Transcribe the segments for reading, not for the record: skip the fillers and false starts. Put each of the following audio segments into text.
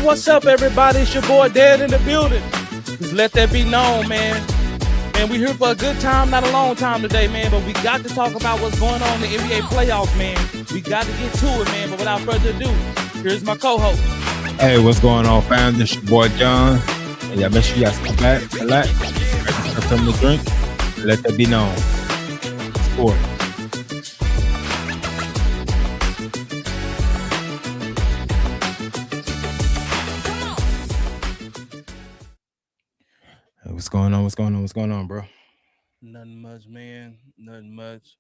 What's up, everybody? It's your boy Dan in the building. Just let that be known, man. Man, we here for a good time, not a long time today, man. But we got to talk about what's going on in the NBA playoffs, man. We got to get to it, man. But without further ado, here's my co-host. Hey, what's going on, fam? This your boy John. And y'all make sure y'all sit back, relax, grab something to drink, and let that be known. Sport. Hey, what's going on? What's going on? What's going on, bro? Nothing much, man. Nothing much.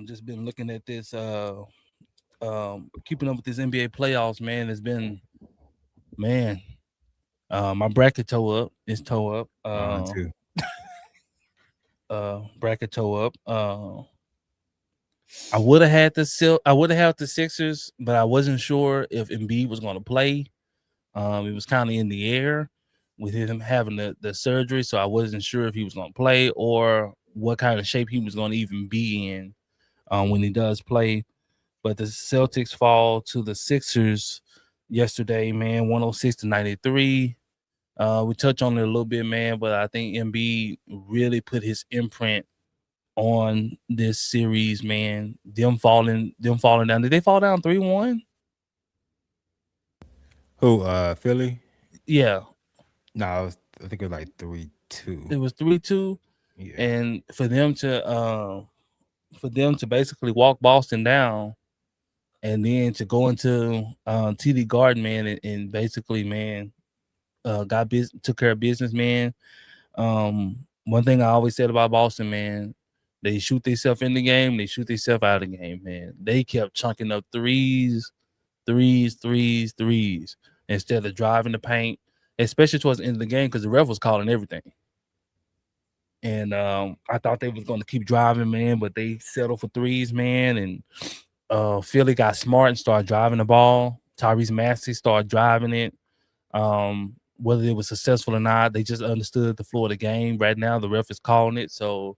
Just been looking at this. Keeping up with this NBA playoffs, man. It's been, man. My bracket toe up. It's toe up. Mine too. Bracket toe up. I would have had the Sixers, but I wasn't sure if Embiid was going to play. It was kind of in the air with him having the surgery, so I wasn't sure if he was going to play or what kind of shape he was going to even be in when he does play. But the Celtics fall to the Sixers yesterday, man, 106-93. We touched on it a little bit, man, but I think Embiid really put his imprint on this series, man. Them falling down. Did they fall down 3-1? Who? Philly? Yeah. No, I think it was like 3-2. It was 3-2. Yeah. And for them to basically walk Boston down and then to go into TD Garden, man, and basically, man, took care of business, man. One thing I always said about Boston, man, they shoot themselves in the game, they shoot themselves out of the game, man. They kept chunking up threes instead of driving the paint, especially towards the end of the game because the ref was calling everything. And I thought they was going to keep driving, man, but they settled for threes, man. And Philly got smart and started driving the ball. Tyrese Maxey started driving it. Whether it was successful or not, they just understood the flow of the game. Right now, the ref is calling it, so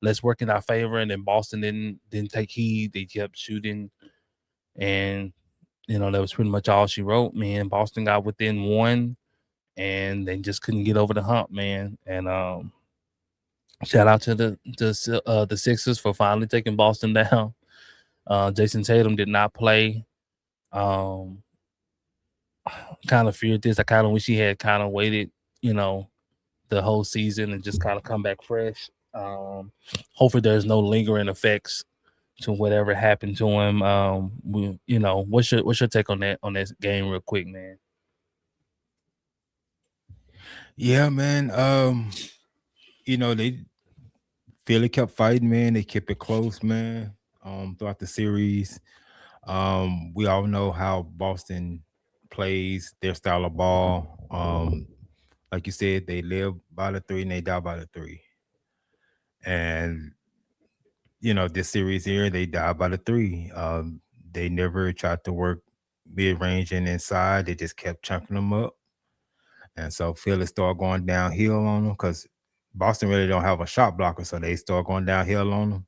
let's work in our favor. And then Boston didn't take heed. They kept shooting, and that was pretty much all she wrote, man. Boston got within one, and they just couldn't get over the hump, man. And shout out to the Sixers for finally taking Boston down. Jason Tatum did not play. Kind of feared this. I kind of wish he had kind of waited, the whole season and just kind of come back fresh. Hopefully there's no lingering effects to whatever happened to him. What's your take on that game real quick, man? Yeah, man. Philly kept fighting, man. They kept it close, man. Throughout the series. We all know how Boston plays, their style of ball. Like you said, they live by the three and they die by the three. And this series here, they die by the three. They never tried to work mid-range and inside. They just kept chunking them up. And so Philly started going downhill on them because Boston really don't have a shot blocker, so they start going downhill on them.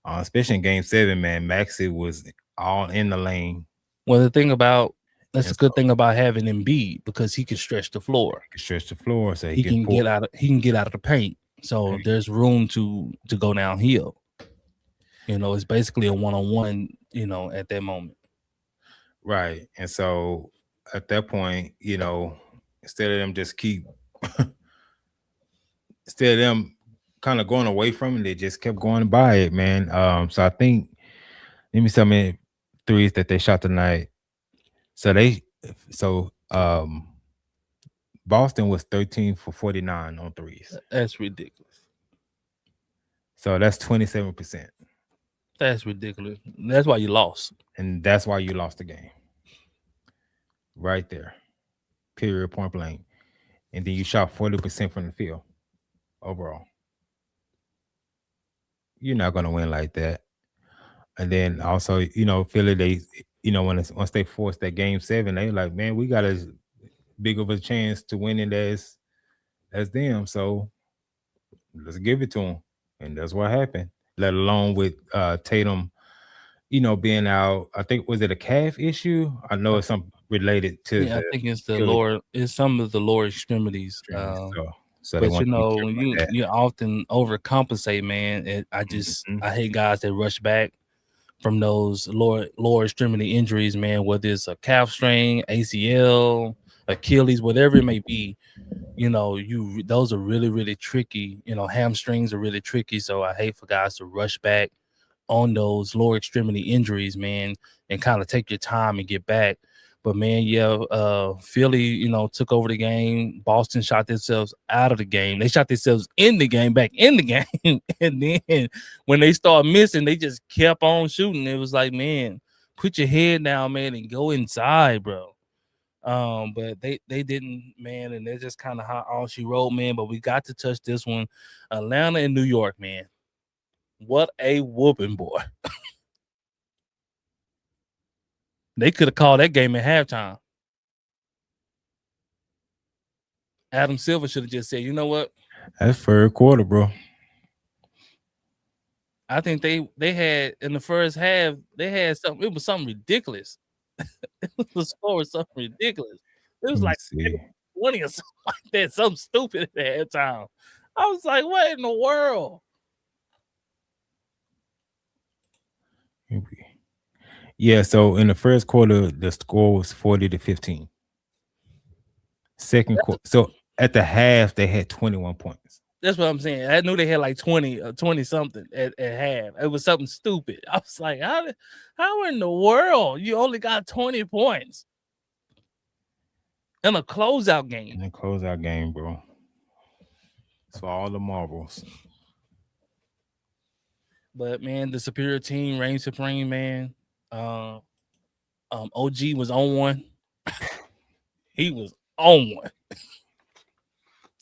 Especially in Game 7, man, Maxey was all in the lane. Well, that's a good thing about having Embiid because he can stretch the floor. He can stretch the floor, so he can get out of the paint. So there's room to go downhill. It's basically a one-on-one, at that moment. Right. And so at that point, instead of them instead of them kind of going away from it, they just kept going by it, man. So I think, let me see how many threes that they shot tonight. So Boston was 13 for 49 on threes. That's ridiculous. So that's 27%. That's ridiculous. That's why you lost. And that's why you lost the game. Right there. Period, point blank. And then you shot 40% from the field overall. You're not going to win like that. And then also, Philly, they, once they forced that Game 7, they like, man, we got as big of a chance to win it as them. So let's give it to them. And that's what happened. Let alone with Tatum being out. I think was it a calf issue? I know it's something related to Yeah, I the think it's the Philly lower. It's some of the lower extremities. extremities. So they But want to be careful you with you often overcompensate, man. And that. I hate guys that rush back from those lower extremity injuries, man. Whether it's a calf strain, ACL, Achilles, whatever it may be. Those are really really tricky. Hamstrings are really tricky. So I hate for guys to rush back on those lower extremity injuries, man, and kind of take your time and get back. But man, yeah, Philly, took over the game. Boston shot themselves out of the game. They shot themselves in the game, back in the game. And then when they start missing, they just kept on shooting. It was like, man, put your head down, man, and go inside, bro. But they didn't, man, and they're just kind of how all she wrote, man. But we got to touch this one. Atlanta and New York, man. What a whooping, boy. They could have called that game at halftime. Adam Silver should have just said, you know what? That's third quarter, bro. I think they had in the first half, they had something. It was something ridiculous. The score was something ridiculous. It was Let me like see. 20 or something like that, something stupid at halftime. I was like, what in the world? Yeah, so in the first quarter, the score was 40-15. Second quarter, so at the half, they had 21 points. That's what I'm saying. I knew they had like 20 something at half. It was something stupid. I was like, how in the world you only got 20 points in a closeout game? In the closeout game, bro. It's for all the marbles. But man, the superior team reigned supreme, man. OG was on one. He was on one.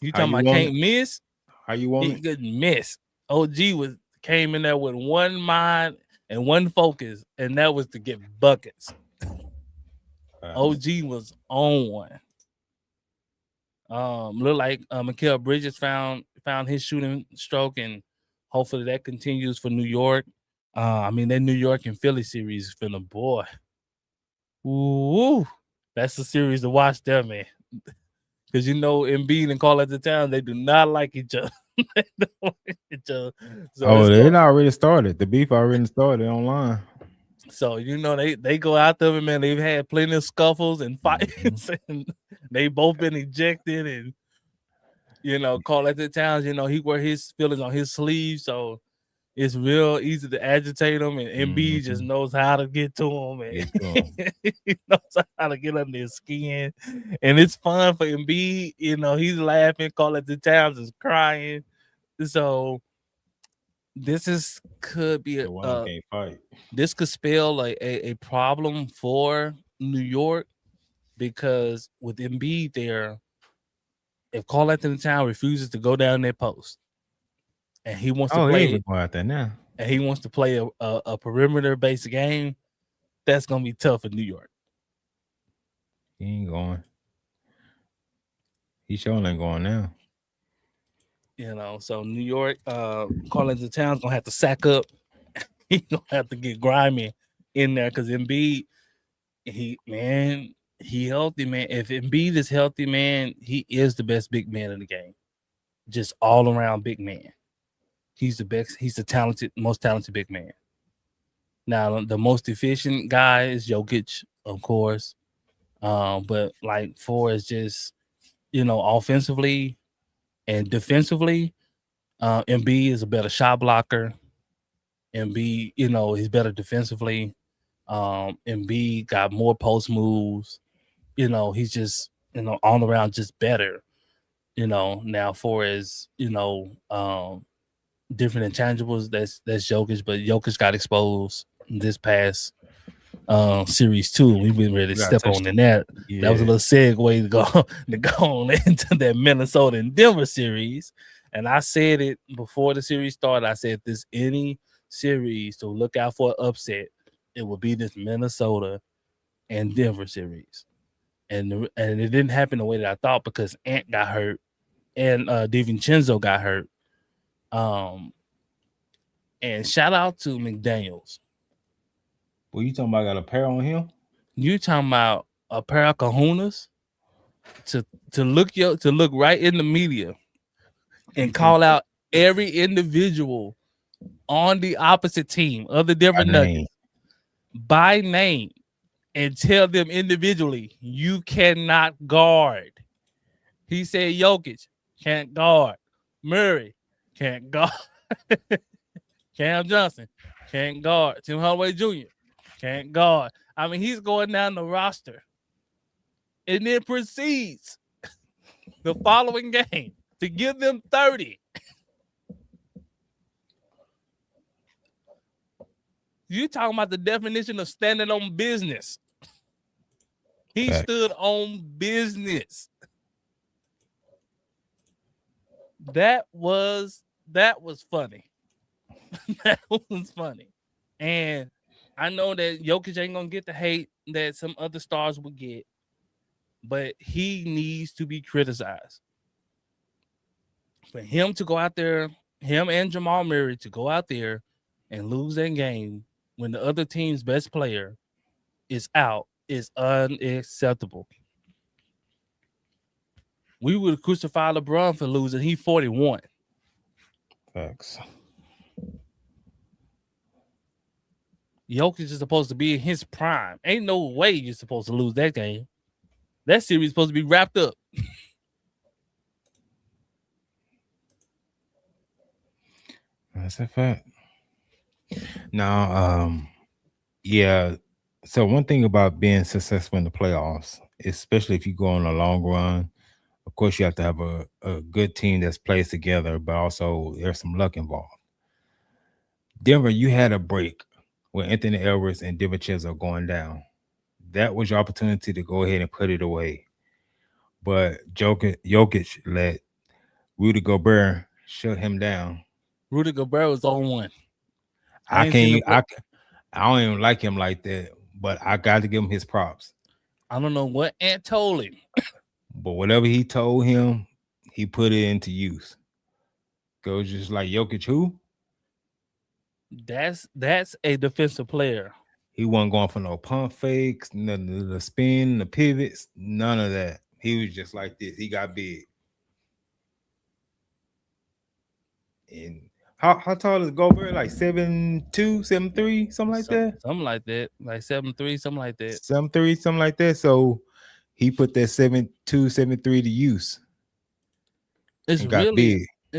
You How talking you about want can't it? miss? How you want He it? couldn't miss. OG came in there with one mind and one focus, and that was to get buckets. OG was on one. Look like Mikal Bridges found his shooting stroke, and hopefully that continues for New York. I mean that New York and Philly series is finna, boy. Ooh, that's a series to watch there, man. Because Embiid and Karl the Town, they do not like each other. They don't like each other. So it's It going. already started. The beef already started online. So they go out there, man. They've had plenty of scuffles and fights, and they both been ejected. And Karl the Towns, he wear his feelings on his sleeve, so it's real easy to agitate him. And Embiid just knows how to get to him, and he knows how to get under his skin. And it's fun for Embiid. He's laughing. Karl the Towns is crying. So this could be The one can't fight. this could spell a problem for New York, because with Embiid there, if Karl Anthony Towns refuses to go down their post and he wants to Oh, he ain't play even going out there now. and he wants to play a perimeter based game, that's gonna be tough for New York. He ain't going. He sure ain't going now. So New York, Karl Anthony Towns gonna have to sack up. He's gonna have to get grimy in there, because Embiid, he healthy, man. If Embiid is healthy, man, he is the best big man in the game. Just all around big man. He's the best. He's the most talented big man. Now, the most efficient guy is Jokic, of course. But like for is just offensively and defensively, Embiid is a better shot blocker. Embiid, he's better defensively. Embiid got more post moves. He's just all around just better. Now for his different intangibles, that's Jokic, but Jokic got exposed this past series too. We've been ready to step on in that. Yeah. That was a little segue to go on into that Minnesota and Denver series. And I said it before the series started. I said if there's any series to look out for an upset, it will be this Minnesota and Denver series. And it didn't happen the way that I thought, because Ant got hurt and DiVincenzo got hurt. And shout out to McDaniels. What you talking about? Got a pair on him? You talking about a pair of kahunas to to look right in the media and call out every individual on the opposite team of the By Denver name. Nuggets by name and tell them individually, you cannot guard. He said Jokic can't guard. Murray can't guard. Cam Johnson can't guard. Tim Hardaway Jr. can't guard. I mean, he's going down the roster and then proceeds the following game to give them 30. You talking about the definition of standing on business. He stood on business. That was funny. That was funny. And I know that Jokic ain't gonna get the hate that some other stars would get, but he needs to be criticized. For him to go out there, him and Jamal Murray to go out there and lose that game when the other team's best player is out is unacceptable. We would crucify LeBron for losing. He 41. Facts. Jokic is supposed to be in his prime. Ain't no way you're supposed to lose that game. That series is supposed to be wrapped up. That's a fact. Now, yeah. So one thing about being successful in the playoffs, especially if you go on a long run, of course you have to have a good team that's plays together, but also there's some luck involved. Denver, you had a break with Anthony Edwards and DiVincenzo going down. That was your opportunity to go ahead and put it away. But Jokic let Rudy Gobert shut him down. Rudy Gobert was on one. I can't. I don't even like him like that, but I got to give him his props. I don't know what Ant told him, but whatever he told him, he put it into use. Goes just like Jokic, who? That's a defensive player. He wasn't going for no pump fakes, none the spin, the pivots, none of that. He was just like this. He got big. And how tall is Gobert? Like 7'2", 7'3", something like that? Something like that. Like 7'3", something like that. 7'3", something like that. So he put that 7'2", 7'3" to use. It's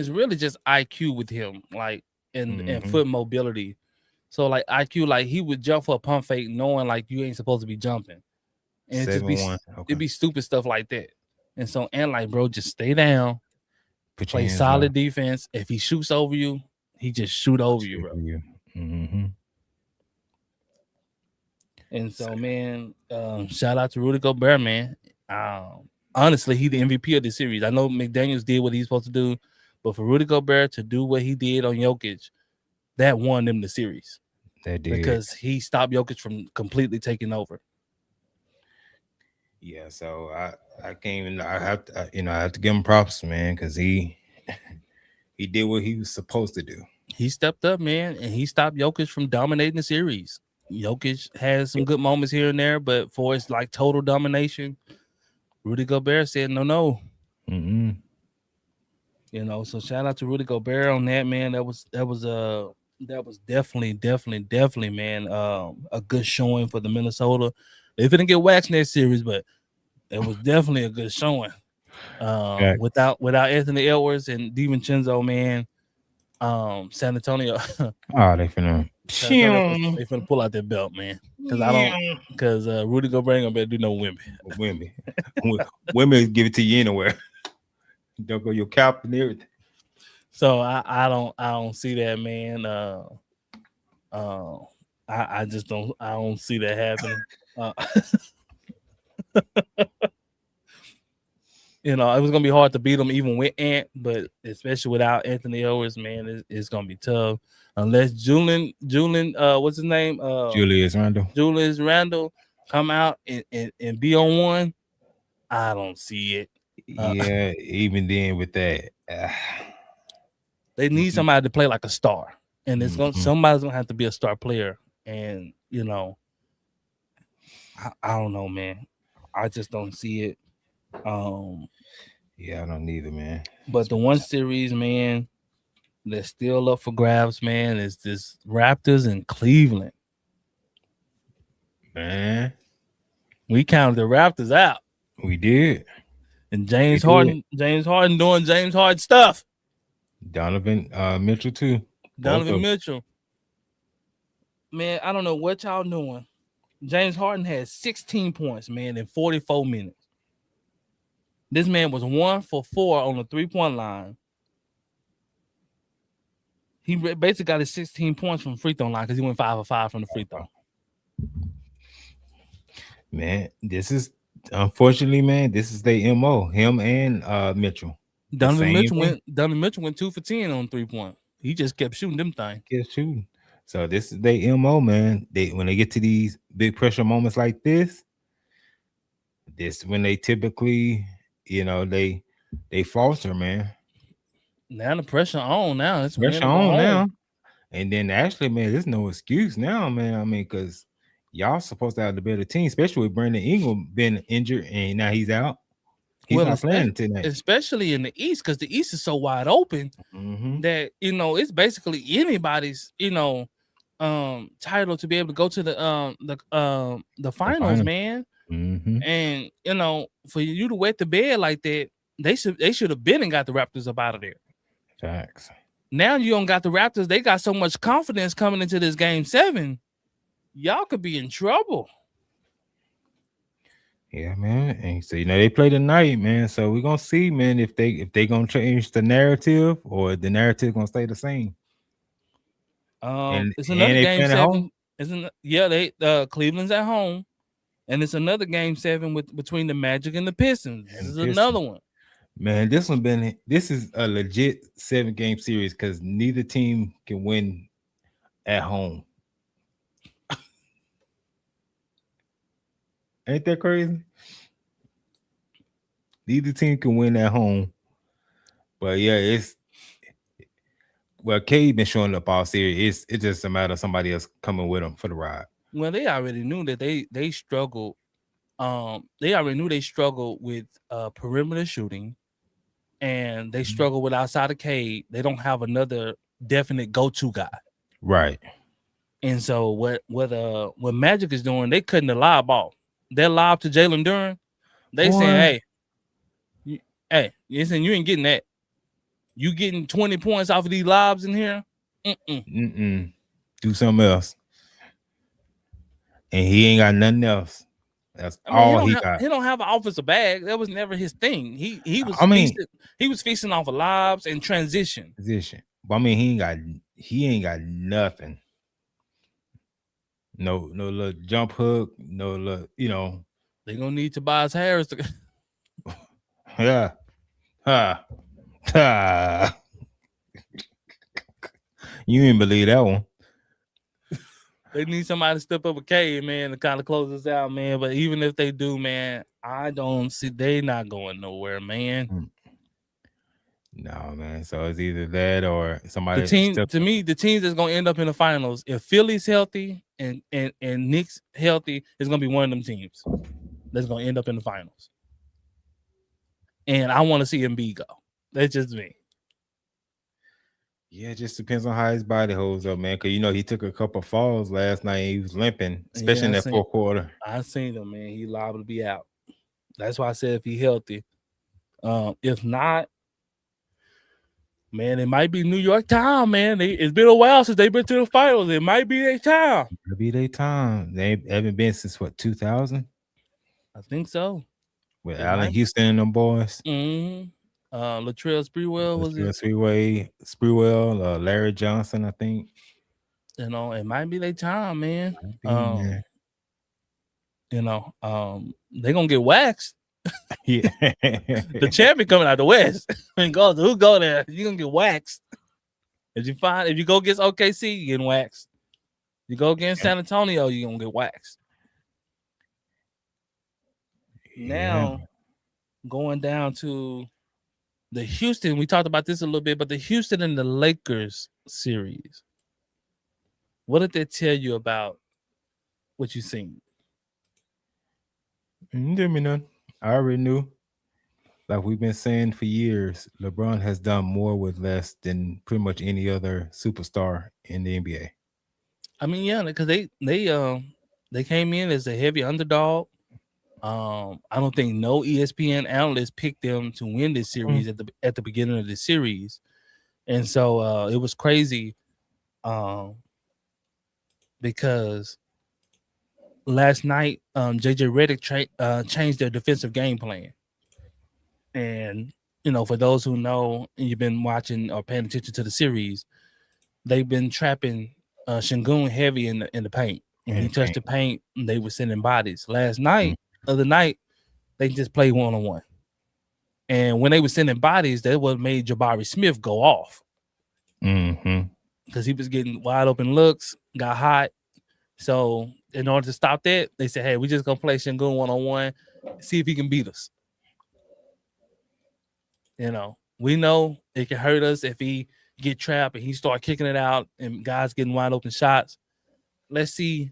really just IQ with him, like and foot mobility. So like IQ, like he would jump for a pump fake knowing like you ain't supposed to be jumping. And it'd be stupid stuff like that. And so and like, bro, just stay down. Play solid defense. If he shoots over you, he just shoot over you, bro. And so, man, shout out to Rudy Gobert, man. Honestly, he the MVP of the series. I know McDaniels did what he's supposed to do, but for Rudy Gobert to do what he did on Jokic, that won them the series. That did. Because he stopped Jokic from completely taking over. Yeah, so I can't even. I have to give him props, man, because he did what he was supposed to do. He stepped up, man, and he stopped Jokic from dominating the series. Jokic has some good moments here and there, but for his like total domination, Rudy Gobert said no. Mm-hmm. You know, so shout out to Rudy Gobert on that, man. That was definitely, man, a good showing for the Minnesota. They couldn't get waxed in that series, but it was definitely a good showing. Without Anthony Edwards and DiVincenzo, man, San Antonio. They finna pull out that belt, man. Because Rudy Gobert ain't gonna do no women. Women give it to you anywhere. Don't go your cap and everything. So I don't see that, man. I just don't see that happening. You know, it was gonna be hard to beat them even with Ant, but especially without Anthony Edwards, man, it's gonna be tough. Unless Julian, what's his name? Julius Randle come out and be on one. I don't see it. Yeah, even then with that, they need somebody to play like a star, and it's somebody's gonna have to be a star player. And you know, I don't know, man. I just don't see it. Um, Yeah, I don't either, man. but the one series, man, that's still up for grabs, man, is this Raptors and Cleveland. Man, We counted the Raptors out, we did. and We did. James Harden doing James Harden stuff. Donovan Mitchell too. Both Donovan of Mitchell, man, I don't know what y'all doing. James Harden had 16 points, man, in 44 minutes. This man was 1 for 4 on the 3-point line. He basically got his 16 points from free throw line because he went 5 for 5 from the free throw. man. This is unfortunately, man. This is their mo. Him and Mitchell. The same thing. Donovan Mitchell went 2 for 10 on 3-point. He just kept shooting them things. Kept shooting. So this is their mo, man. They when they get to these big pressure moments like this when they typically, they falter, man. Now the pressure on. Now it's win Pressure or go on home. now. And then actually, man, there's no excuse now, man. I mean, because y'all supposed to have the better team, especially with Brandon Ingram been injured and now he's out. He's Well, not playing tonight. especially in the East, because the East is so wide open that it's basically anybody's title to be able to go to the finals, man. And for you to wet the bed like that, they should have been and got the Raptors up out of there. Facts. Now you don't got the Raptors. They got so much confidence coming into this game 7. Y'all could be in trouble. Yeah, man. And so they play tonight, man. So we're gonna see, man, if they gonna change the narrative or the narrative gonna stay the same. It's And another they game playing at 7. home. They Cleveland's at home, and it's another game 7 between the Magic and the Pistons. This is another one. Man, this is a legit 7-game series because neither team can win at home. Ain't that crazy? Neither team can win at home. But yeah, Cade been showing up all series. It's just a matter of somebody else coming with them for the ride. Well, they already knew that they struggled. They already knew they struggled with perimeter shooting, and they struggle with outside of Cade. They don't have another definite go-to guy. Right. And so what Magic is doing, they cutting the lob off. They're lob to Jalen Duren. They saying, hey, listen, you ain't getting that. You getting 20 points off of these lobs in here? Do something else. And he ain't got nothing else. That's all he got. He don't have an offensive bag. That was never his thing. He was feasting off of lobs and transition. But I mean, he ain't got nothing. No little jump hook, no little, They gonna need Tobias Harris to yeah. You didn't believe that one. They need somebody to step up a K, man, to kind of close this out, man. But even if they do, man, I don't see they not going nowhere, man. No, man. So it's either that or somebody. The teams that's gonna end up in the finals, if Philly's healthy and Knicks healthy, it's gonna be one of them teams that's gonna end up in the finals. And I want to see Embiid go. That's just me. Yeah, it just depends on how his body holds up, man. Because he took a couple falls last night. He was limping, especially in that fourth quarter. I seen him, man. He liable to be out. That's why I said if he healthy. If not, man, it might be New York time, man. It's been a while since they've been to the finals. It might be their time. It'll be their time. They haven't been since 2000. I think so. With Allen Houston and them boys. Latrell Sprewell was it? Sprewell, Larry Johnson, I think. It might be their time, man. Man. They're gonna get waxed. Yeah. The champion coming out the West. And who go there? You're gonna get waxed. If you go against OKC, you're getting waxed. You go against San Antonio, you're gonna get waxed. Now, going down to the Houston, we talked about this a little bit, but the Houston and the Lakers series. What did they tell you about what you seen? Didn't mean none. I already knew. Like we've been saying for years, LeBron has done more with less than pretty much any other superstar in the NBA. I mean, yeah, because they came in as a heavy underdog. I don't think no ESPN analyst picked them to win this Mm. series at the beginning of the series, and so it was crazy um, because last night JJ Redick changed their defensive game plan, and for those who know and you've been watching or paying attention to the series, they've been trapping Shingun heavy in the paint. When In he the touched paint. the paint, they were sending bodies. Mm. Other night, they just played 1-on-1. And when they were sending bodies, that what made Jabari Smith go off Mm-hmm. because he was getting wide open looks, got hot. So in order to stop that, they said, "Hey, we just gonna play Shingun 1-on-1, see if he can beat us." We know it can hurt us if he get trapped and he start kicking it out and guys getting wide open shots. Let's see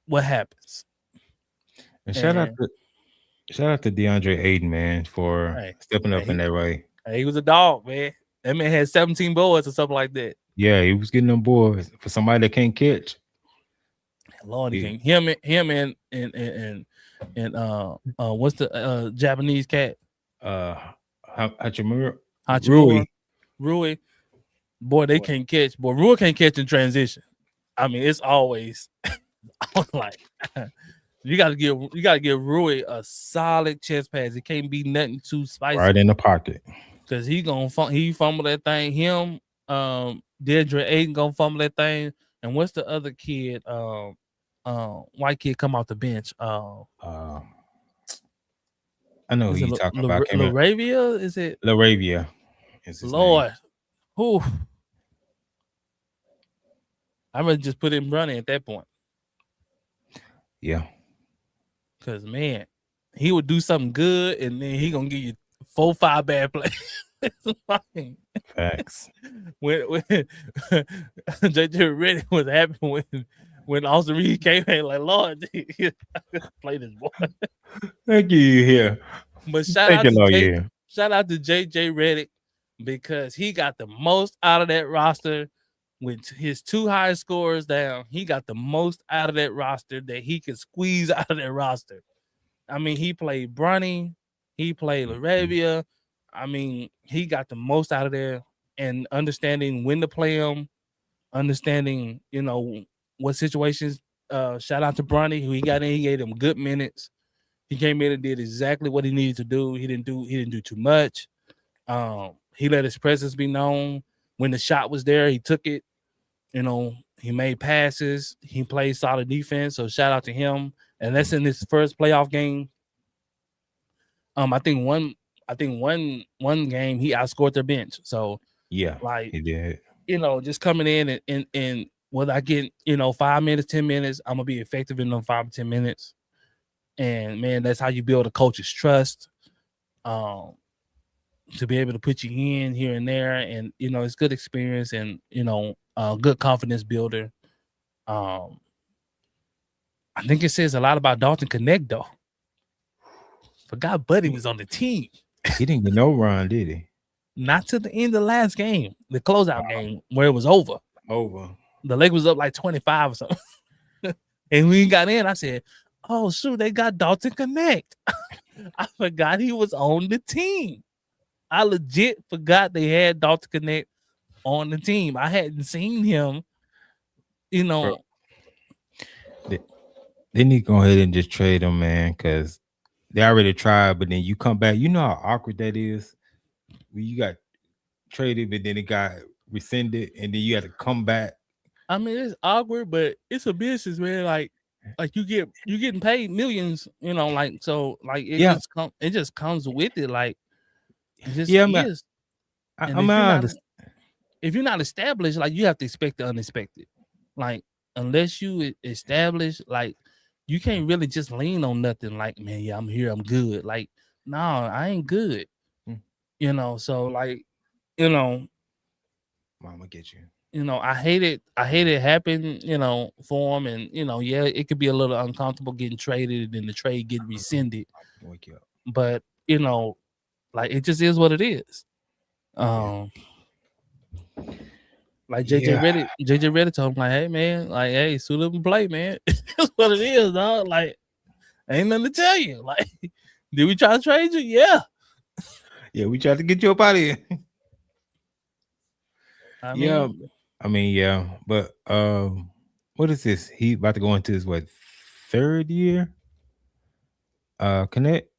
what happens. And And shout out to DeAndre Ayton, man, for hey, stepping hey, up in that way. he was a dog, man. That man had 17 boards or something like that. Yeah, he was getting them boys for somebody that can't catch. Lord, he He, can't. Him and what's the Japanese cat? uh, Hachimura, Rui. Hachimura, Rui. Boy, they can't catch. Boy, Rui can't catch in transition. I mean, it's always like you gotta give Rui a solid chest pass. It can't be nothing too Right spicy in the pocket. because he fumble that thing. Him, Dedra Ayton gonna fumble that thing. And what's the other kid? White kid come off the bench. Uh, I know who Is it you talking about. Came in Laravia? Is it Laravia is his name. Lord? Who? I would just put him running at that point Yeah, because man, he would do something good and then he gonna give you 4-5 bad plays. facts. when JJ Reddick was happy when Austin Reed came in, like Lord, play this boy. Thank you here. But Thank you, Lord. Yeah. shout out to JJ Reddick because he got the most out of that roster with his 2 highest scores down. He got the most out of that roster that he could squeeze out of that roster. I mean, he played Bronny, he played Laravia. I mean, he got the most out of there and understanding when to play him, understanding, what situations. Shout out to Bronny, who he got in, he gave him good minutes. He came in and did exactly what he needed to do. He didn't do too much. He let his presence be known. When the shot was there, he took it. He made passes. He played solid defense. So shout out to him. And that's in his first playoff game. I think one game he outscored their bench. So Yeah, like, he did. just coming in and whether I get 5 minutes, 10 minutes, I'm gonna be effective in them 5 or 10 minutes. And man, that's how you build a coach's trust. To be able to put you in here and there, and it's good experience and good confidence builder. I think it says a lot about Dalton Connect though. Forgot Buddy was on the team. He didn't get no run, did he? Not to the end of the last game, the closeout game where it was over. Over. The leg was up like 25 or something. And when he got in, I said, "Oh shoot, they got Dalton Connect." I forgot he was on the team. I legit forgot they had Dalton Connect on the team. I hadn't seen him, Bro, they need to go ahead and just trade him, man, because they already tried, but then you come back. You know how awkward that is? When you got traded, but then it got rescinded, and then you had to come back. I mean, it's awkward, but it's a business, man. Like you getting paid millions, like so, like Yeah, it just comes with it, like it just yeah, man. is. And I mean, I understand. if you're not established, like you have to expect the unexpected. Like unless you establish, like you can't really just lean on nothing. Like man, yeah, I'm here, I'm good. Like no, I ain't good. Hmm. So like, you know, Mama get you. I hate it happen, for him. And, yeah, it could be a little uncomfortable getting traded and the trade get rescinded. Wake you up. But, like it just is what it is. Yeah. Um, like Yeah. JJ Reddick told him, like, hey man, like, hey, suit up and play, man. That's what it is, dog. Like, ain't nothing to tell you. Like, did we try to trade you? Yeah. Yeah, we tried to get you up out of here. I Yeah. mean, I mean, yeah. But what is this? He about to go into his what, third year? Connect?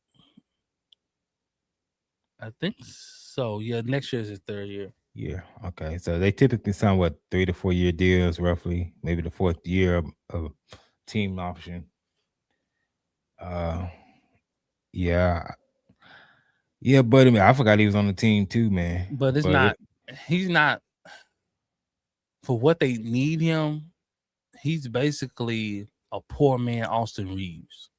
I think so. Yeah, next year is his third year. Yeah. Okay. So they typically sign what, 3 to 4 year deals, roughly. Maybe the fourth year of team option. Uh, yeah, yeah, buddy. Man, I forgot he was on the team too, man. But it's But not. He's not for what they need him. He's basically a poor man, Austin Reeves.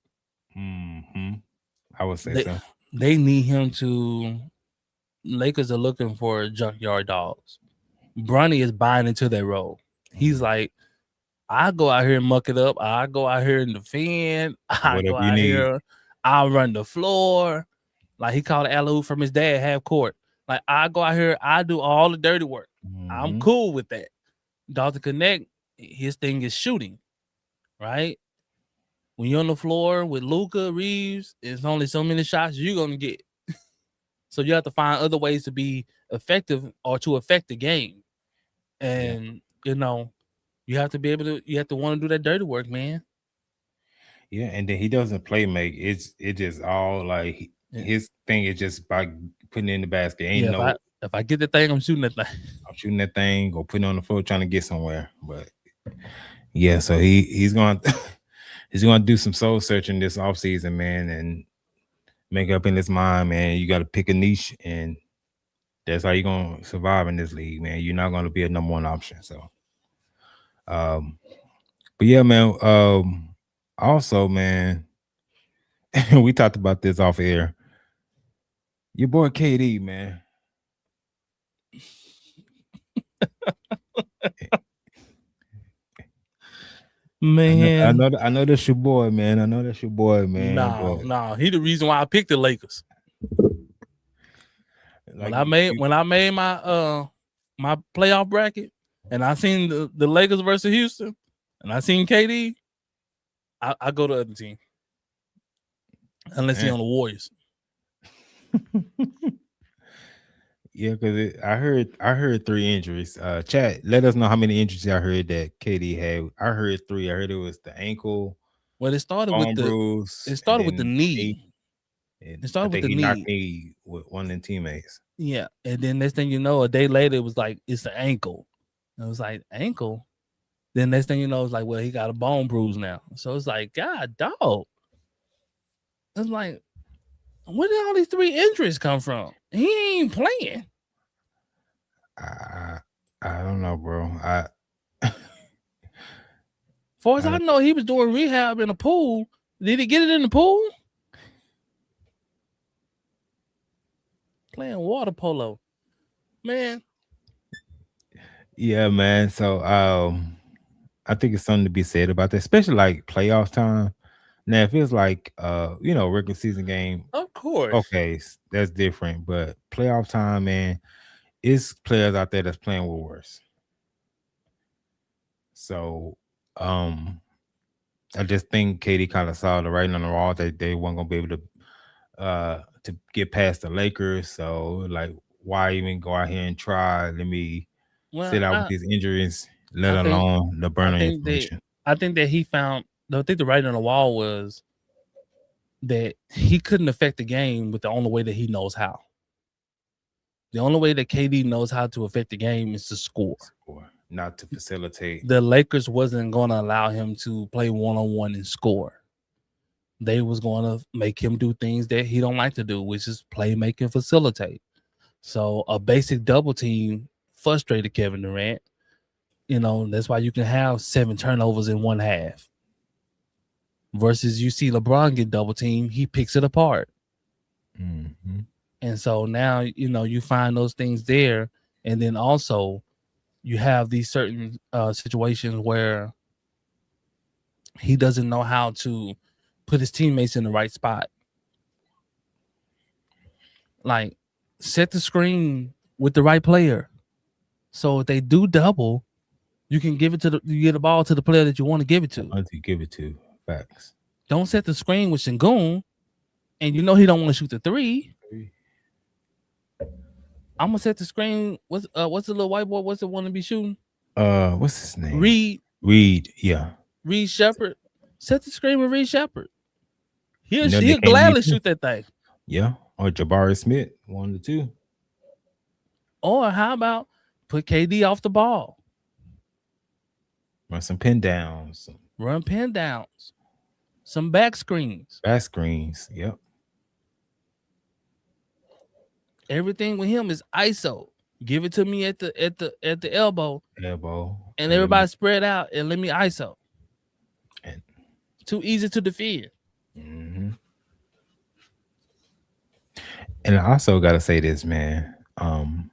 I would say They so. they need him to. Lakers are looking for junkyard dogs. Bronny is buying into their role. He's like, I go out here and muck it up. I go out here and defend. I Whatever go you out need. here. I'll run the floor. Like he called alley from his dad half court. Like I go out here. I do all the dirty work. I'm cool with that. Dr. Connect, his thing is shooting, right? When you're on the floor with Luka Reeves, it's only so many shots you're gonna get. So you have to find other ways to be effective or to affect the game. And you have to be able to. You have to want to do that dirty work, man. Yeah, and then he doesn't play make. It just all like his thing is just by putting it in the basket. Ain't no If I get the thing, I'm shooting that thing. I'm shooting that thing or putting it on the floor trying to get somewhere. But yeah, so he's going he's going to do some soul searching this offseason, man, and make up in his mind, man. You got to pick a niche, and that's how you're going to survive in this league, man. You're not going to be a number one option. So, but yeah, man. Also, man, we talked about this off air. Your boy KD, man. Man, I know that's your boy, man. I know that's your boy, man. no, he the reason why I picked the Lakers. Like when I made my playoff bracket, and I seen the Lakers versus Houston, and I seen KD, I go to the other team, unless he on the Warriors. Yeah, because I heard 3 injuries. Chat, let us know how many injuries I heard that KD had. I heard 3. I heard it was the ankle. Well, it started with bruise. It started with the knee. It started with the knee. Knocked me with one of the teammates. Yeah, and then next thing you know, a day later, it was like it's the ankle. It was like ankle. Then next thing you know, it's like, well, he got a bone bruise now. So it's like, God, dog. It's like, where did all these 3 injuries come from? He ain't playing. I don't know, bro. Far as I know, he was doing rehab in a pool. Did he get it in the pool? Playing water polo, man. Yeah, man. So I think it's something to be said about that, especially like playoff time. Now, if it's like regular season game, of course, okay, that's different. But playoff time, man, it's players out there that's playing with worse. So, I just think KD kind of saw the writing on the wall that they weren't gonna be able to get past the Lakers. So, like, why even go out here and try? Let me sit out with these injuries, let alone the burner information. I think that he found. I think the writing on the wall was that he couldn't affect the game with the only way that he knows how. The only way that KD knows how to affect the game is to score, not to facilitate. The Lakers wasn't going to allow him to play one-on-one and score. They was going to make him do things that he don't like to do, which is play, make, and facilitate. So a basic double team frustrated Kevin Durant. That's why you can have 7 turnovers in one half. Versus you see LeBron get double team, he picks it apart. Mm-hmm. And so now, you find those things there. And then also you have these certain situations where he doesn't know how to put his teammates in the right spot. Like, set the screen with the right player. So if they do double, you can you get the ball to the player that you want to give it to. Once you give it to facts. Don't set the screen with Shingun, and you know he don't want to shoot the three. I'm gonna set the screen. What's the little white boy? What's the one to be shooting? What's his name? Reed Yeah. Reed Shepard. Set the screen with Reed Shepard. He'll Nothing they he'll can't gladly get to. shoot that thing. Yeah. Or Jabari Smith, 1 to 2. Or how about put KD off the ball? Run some pin downs, some Run pin downs, some back screens. back screens. Yep. Everything with him is ISO. Give it to me at the elbow, Elbow. and everybody spread out and let me ISO. And, Too easy to defend. mm-hmm. And I also gotta say this, man. And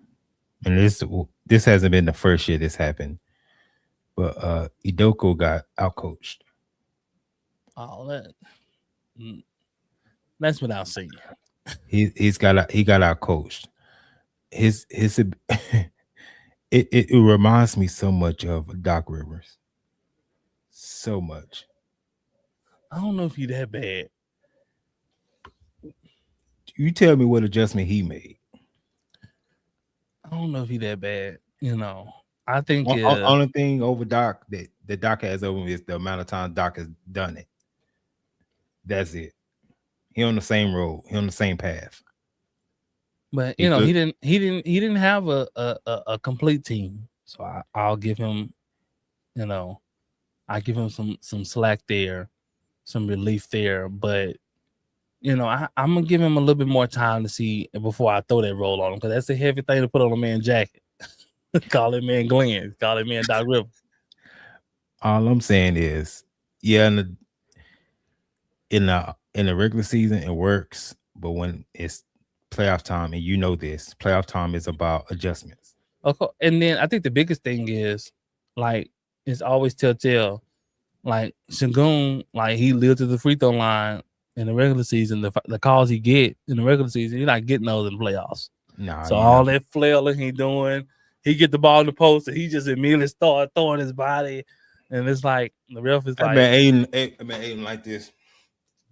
this hasn't been the first year this happened, but Idoko got outcoached. Oh, that's without saying. He got outcoached. His it reminds me so much of Doc Rivers. So much. I don't know if he that bad. You tell me what adjustment he made. I don't know if he that bad. I think Only thing over Doc that Doc has over him is the amount of time Doc has done it. That's it. He on the same road. He on the same path. But he didn't have a complete team. So I'll give him, I give him some slack there, some relief there. But I'm gonna give him a little bit more time to see before I throw that roll on him, because that's a heavy thing to put on a man's jacket. Call it man Glenn. Call it man Doc Rivers. All I'm saying is, yeah, in the regular season it works, but when it's playoff time, and this playoff time is about adjustments. Okay, and then I think the biggest thing is, like, it's always telltale. Like Shingun, like, he lived to the free throw line in the regular season. The calls he get in the regular season, you're not getting those in the playoffs. Nah, so all that flailing he doing, he get the ball in the post and he just immediately start throwing his body, and it's like the ref is like, Aiden like this.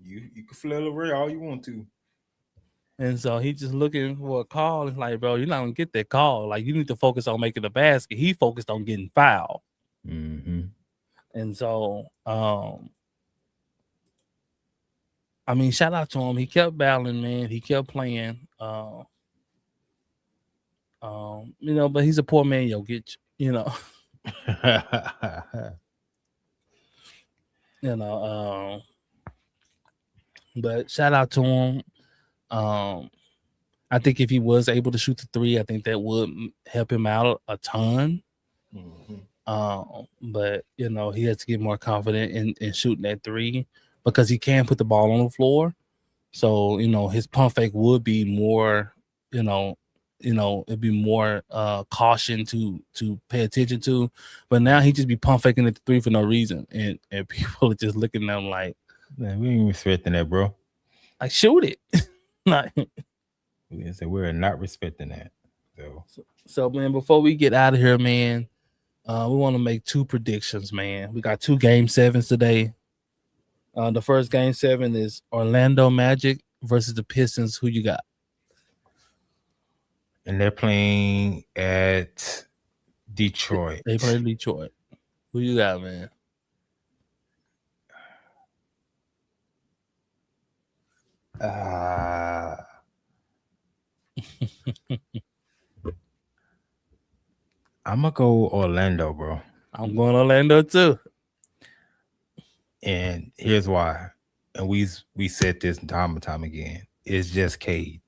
You can flail around all you want to. And so he just looking for a call. It's like, bro, you're not gonna get that call. Like, you need to focus on making the basket. He focused on getting fouled. Mm-hmm. And so, I mean, shout out to him. He kept battling, man. He kept playing. But he's a poor man, Jokic. But shout out to him. I think if he was able to shoot the three, I think that would help him out a ton. Mm-hmm. But he has to get more confident in shooting that three, because he can put the ball on the floor. So his pump fake would be more, it'd be more caution to pay attention to. But now he just be pump faking at the three for no reason, and people are just looking at him like, man, we ain't respecting that, bro. Like, shoot it. Like, we're not respecting that. So man, before we get out of here, man, we want to make 2 predictions, man. We got 2 game 7s today. The first game 7 is Orlando Magic versus the Pistons. Who you got? And they're playing at Detroit. They play Detroit. Who you got, man? I'm gonna go Orlando, bro. I'm going Orlando too. And here's why. And we said this time and time again. It's just Cade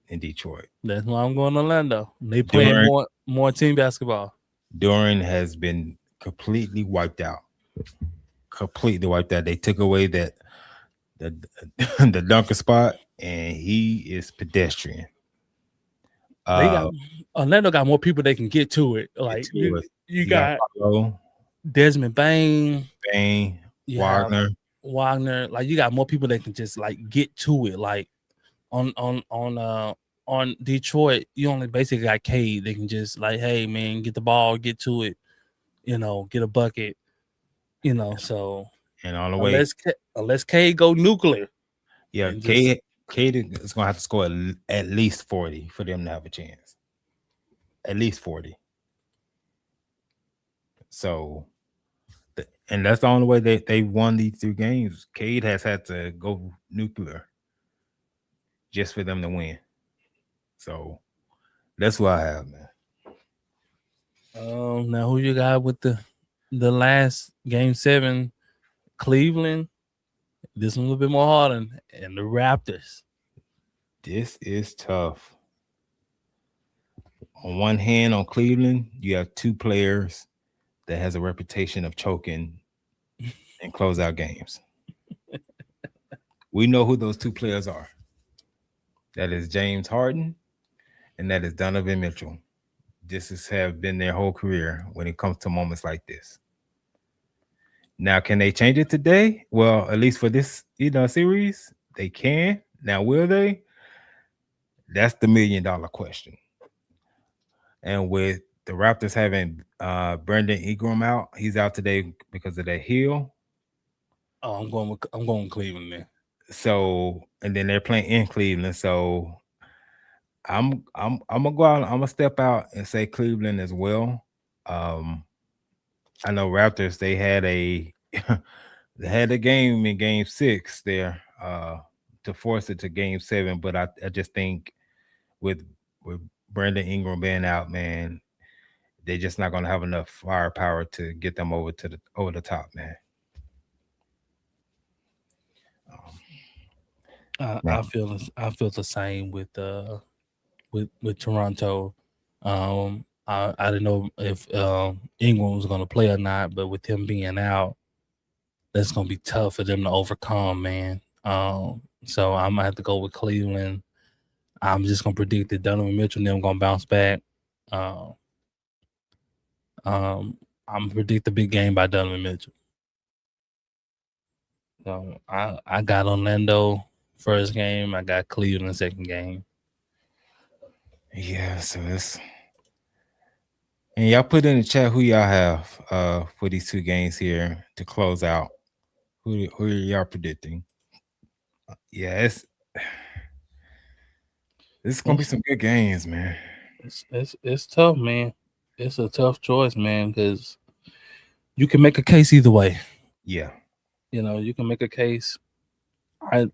in Detroit. That's why I'm going Orlando. They playing more team basketball. Duran has been completely wiped out. They took away the dunker spot, and he is pedestrian. Orlando got more people they can get to it. Get Like to it. you You got got Paolo, Desmond Bain, Bain, you have Wagner, Wagner. Like you got more people that can just like get to it. Like on Detroit, you only basically got Cade. They can just like, hey man, get the ball, get to it, get a bucket, So and on the way, unless Cade go nuclear yeah, and just Cade is gonna have to score at least 40 for them to have a chance. At least 40. So, and that's the only way they won these 2 games. Cade has had to go nuclear just for them to win. So that's what I have, man. now who you got with the last game 7, Cleveland. This one a little bit more harder, and the Raptors. This is tough. On one hand, on Cleveland, you have 2 players that has a reputation of choking and close out games. We know who those 2 players are. That is James Harden and that is Donovan Mitchell. This has have been their whole career when it comes to moments like this. Now, can they change it today? Well, at least for this, series, they can. Now, will they? That's the $1,000,000 question. And with the Raptors having Brandon Ingram out, he's out today because of that heel. Oh, I'm going with Cleveland then. So, and then they're playing in Cleveland. So, I'm gonna go out. I'm gonna step out and say Cleveland as well. Um, I know Raptors. They had a they had a game in Game 6 there to force it to Game 7, but I just think with with Brandon Ingram being out, man, they're just not gonna have enough firepower to get them over the top, man. I Now, feel the same with Toronto. I didn't know if Ingram was going to play or not, but with him being out, that's going to be tough for them to overcome, man. So I'm gonna have to go with Cleveland. I'm just gonna predict that Donovan Mitchell and them gonna bounce back. Uh, I'm gonna predict the big game by Donovan Mitchell. So I got Orlando first game. I got Cleveland second game. yeah, so it's and y'all put in the chat who y'all have for these 2 games here to close out. Who are y'all predicting? Yeah, it's gonna be It's some good games, man. it's tough, man. It's a tough choice, man, because you can make a case either way. Yeah. You can make a case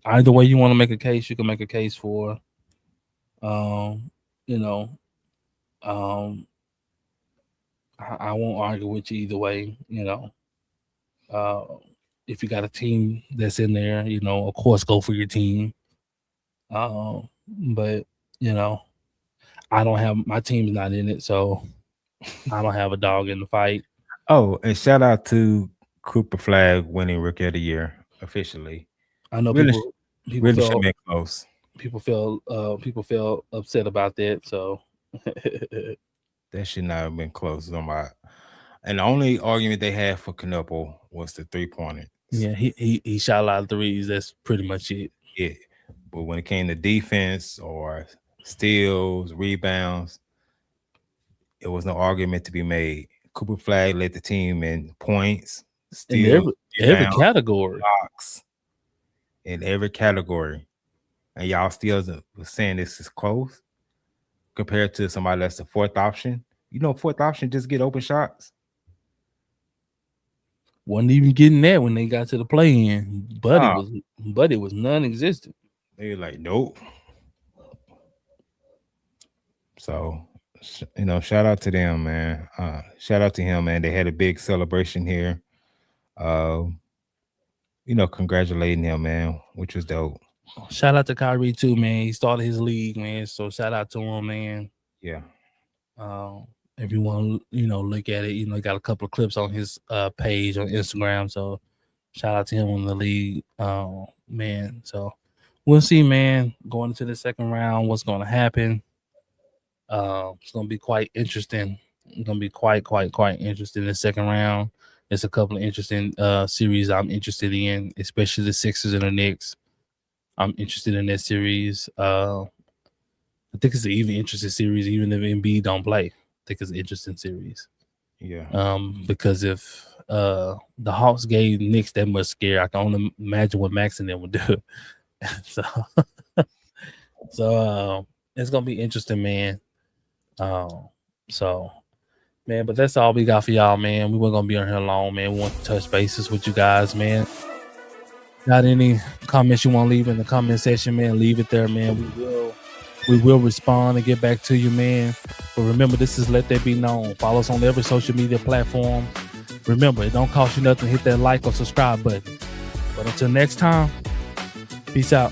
either way you want to make a case. You can make a case for, um, you know, um, I won't argue with you either way. Uh, if you got a team that's in there, of course, go for your team. But you know, I don't have my team's not in it, so I don't have a dog in the fight. Oh, and shout out to Cooper Flag winning Rookie of the Year officially. I know Really, people really should have feel been close. people feel upset about that. So That should not have been close. And the only argument they had for Canupo was the 3-pointers. yeah, he shot a lot of threes. That's pretty much it. Yeah. But when it came to defense or steals, rebounds, it was no argument to be made. Cooper Flag led the team in points, In steals, every rebounds, category. blocks, in every category. And y'all still was saying this is close compared to somebody that's the fourth option. Fourth option just get open shots. Wasn't even getting that when they got to the play-in. Buddy Oh, was non-existent. they were like, nope. So, shout out to them, man. Shout out to him, man. They had a big celebration here. Uh, congratulating him, man, which was dope. Shout out to Kyrie too, man. He started his league, man. So shout out to him, man. Yeah. Everyone, look at it. He got a couple of clips on his page on Instagram. So shout out to him in the league, man. So we'll see, man. Going into the second round, what's going to happen? It's gonna be quite interesting. It's gonna be quite interesting in the second round. There's a couple of interesting series I'm interested in, especially the Sixers and the Knicks. I'm interested in that series. I think it's an even interesting series, even if Embiid don't play. I think it's an interesting series. Yeah. Because if the Hawks gave Knicks that much scare, I can only imagine what Max and them would do. so it's gonna be interesting, man. So man, but that's all we got for y'all, man. We weren't gonna be on here long, man. We want to touch bases with you guys, man. Got any comments you want to leave in the comment section, man? Leave it there, man. We will respond and get back to you, man. But remember, this is Let That Be Known. Follow us on every social media platform. Remember, it don't cost you nothing to hit that like or subscribe button. But until next time, peace out.